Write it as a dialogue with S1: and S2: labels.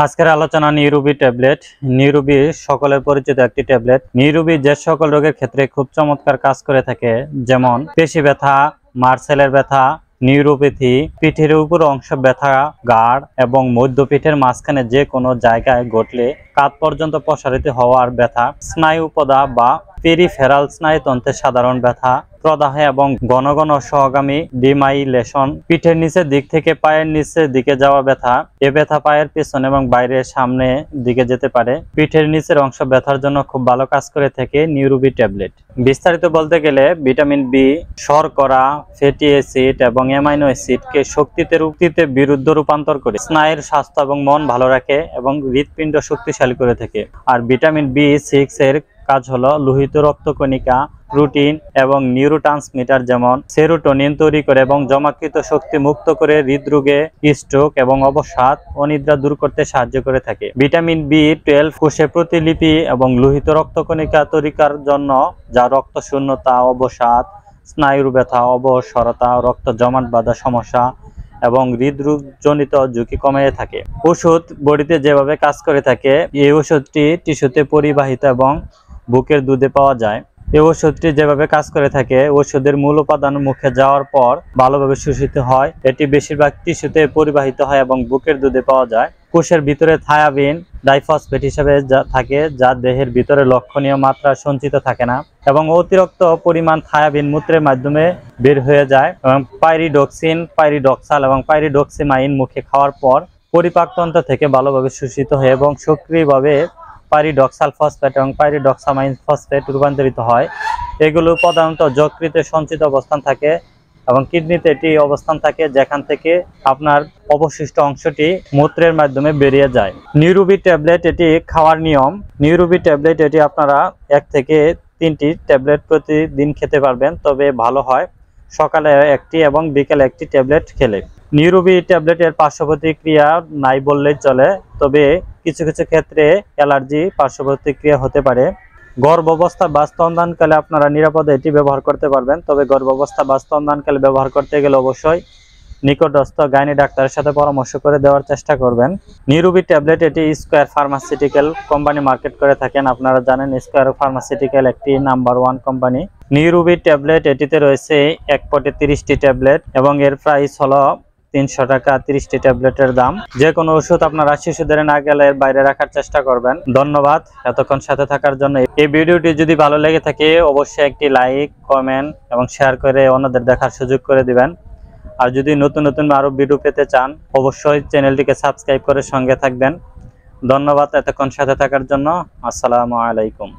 S1: আজকের আলোচনা নিউরোবি ট্যাবলেট। নিউরোবি সকলের পরিচিত একটি ট্যাবলেট। নিউরোবি যে সকল রোগের ক্ষেত্রে খুব চমৎকার কাজ করে থাকে, যেমন পেশি ব্যথা, মার্সেলের ব্যথা, নিউরোপ্যাথি, পিঠের উপর অংশ ব্যথা, গাঢ় এবং মধ্যপিঠের মাঝখানে যে কোনো জায়গায় ঘটলে কাঁধ পর্যন্ত প্রসারিত হওয়ার ব্যথা, স্নায়ু উপদা বা পেরিফেরাল স্নায়ুতন্ত্রের সাধারণ ব্যথা, প্রদাহ এবং ঘন ঘন সহগামী ডিমাইলেশন, পিঠের নিচের দিক থেকে পায়ের নিচের দিকে যাওয়া ব্যথা। এ ব্যথা পায়ের পেছনে এবং বাইরের সামনে দিকে যেতে পারে। পিঠের নিচের অংশ ব্যথার জন্য খুব ভালো কাজ করে থাকে নিউরোবি ট্যাবলেট। বিস্তারিত বলতে গেলে ভিটামিন বি, শর্করা, ফ্যাটি অ্যাসিড এবং অ্যামাইনো অ্যাসিডকে শক্তিতে বিরুদ্ধ রূপান্তর করে স্নায়ুর স্বাস্থ্য এবং মন ভালো রাখে এবং হৃৎপিণ্ড শক্তিশালী করে থাকে। আর ভিটামিন বি6 এর কাজ হলো লোহিত রক্তকণিকা, প্রোটিন এবং নিউরোট্রান্সমিটার যেমন সেরোটোনিন তৈরি করে এবং জমাকৃত শক্তি মুক্ত করে হৃদরোগে, স্ট্রোক এবং অবসাদ, অনিদ্রা দূর করতে সাহায্য করে থাকে। ভিটামিন বি12 কোষে প্রতিলিপি এবং লোহিত রক্তকণিকা তৈরির জন্য, যা রক্ত শূন্যতা, অবসাদ, স্নায়ুর ব্যথা, অবসরতা, রক্ত জমাট বাঁধা সমস্যা এবং হৃদরোগজনিত ঝুঁকি কমিয়ে থাকে। ওষুধ বডিতে যেভাবে কাজ করে থাকে, এই ওষুধটি টিস্যুতে পরিবাহিত এবং বুকের দুধে পাওয়া যায়। এই ওষুধটি যেভাবে কাজ করে থাকে, ওষুধের মূল উপাদান মুখে যাওয়ার পর ভালোভাবে শোষিত হয়। এটি বেশিরভাগ টিস্যুতে পরিবাহিত হয় এবং বুকের দুধে পাওয়া যায়। কোষের ভিতরে থায়াবিন ডাইফসফেট হিসেবে থাকে, যা দেহের ভিতরে লক্ষণীয় মাত্রা সঞ্চিত থাকে না এবং অতিরিক্ত পরিমাণ থায়াবিন মূত্রের মাধ্যমে বের হয়ে যায়। এবং পাইরিডক্সিন, পাইরিডক্সাল এবং পাইরিডক্সিমাইন মুখে খাওয়ার পর পরিপাকতন্ত্র থেকে ভালোভাবে শোষিত হয় এবং সক্রিয়ভাবে পাইরিডক্সাল ফসফেট এবং পাইরিডক্সামাইন ফসফেট রূপান্তরিত হয়। এগুলো প্রধানত যকৃতে সঞ্চিত অবস্থান থাকে এবং কিডনিতে এটি অবস্থান থাকে, যেখান থেকে আপনার অবশিষ্ট অংশটি মূত্রের মাধ্যমে বেরিয়ে যায়। নিউরোবি ট্যাবলেট এটি খাওয়ার নিয়ম। নিউরোবি ট্যাবলেট এটি আপনারা 1 থেকে 3টি ট্যাবলেট প্রতিদিন খেতে পারবেন, তবে ভালো হয় সকালে 1টি এবং বিকেলে 1টি ট্যাবলেট খেলে। নিউরোবি ট্যাবলেটের পার্শ্ব প্রতিক্রিয়া নাই বললেই চলে, তবে কিছু কিছু ক্ষেত্রে অ্যালার্জি পার্শ্ব প্রতিক্রিয়া হতে পারে। গর্ভাবস্থা বা স্তনদানকালে আপনারা নিরাপদে এটি ব্যবহার করতে পারবেন, তবে গর্ভাবস্থা বা স্তনদানকালে ব্যবহার করতে গেলে অবশ্যই নিকটস্থ গাইনি ডাক্তারের সাথে পরামর্শ করে দেওয়ার চেষ্টা করবেন। নিউরোবি ট্যাবলেট এটি স্কয়ার ফার্মাসিউটিক্যাল কোম্পানি মার্কেট করে থাকেন। আপনারা জানেন স্কয়ার ফার্মাসিউটিক্যাল একটি নাম্বার 1 কোম্পানি। নিউরোবি ট্যাবলেট এটিতে রয়েছে 1 পটে 30টি ট্যাবলেট এবং এর প্রাইস হলো 300 টাকা 30টি ট্যাবলেটের দাম। যে কোনো ওষুধ আপনারা শিশুদের না গেলে বাইরে রাখার চেষ্টা করবেন। ধন্যবাদ এতক্ষণ সাথে থাকার জন্য। এই ভিডিওটি যদি ভালো লেগে থাকে অবশ্যই একটি লাইক, কমেন্ট এবং শেয়ার করে অন্যদের দেখার সুযোগ করে দিবেন। আর যদি নতুন নতুন আরো ভিডিও পেতে চান অবশ্যই চ্যানেলটিকে সাবস্ক্রাইব করে সঙ্গে থাকবেন। ধন্যবাদ এতক্ষণ সাথে থাকার জন্য। আসসালামু আলাইকুম।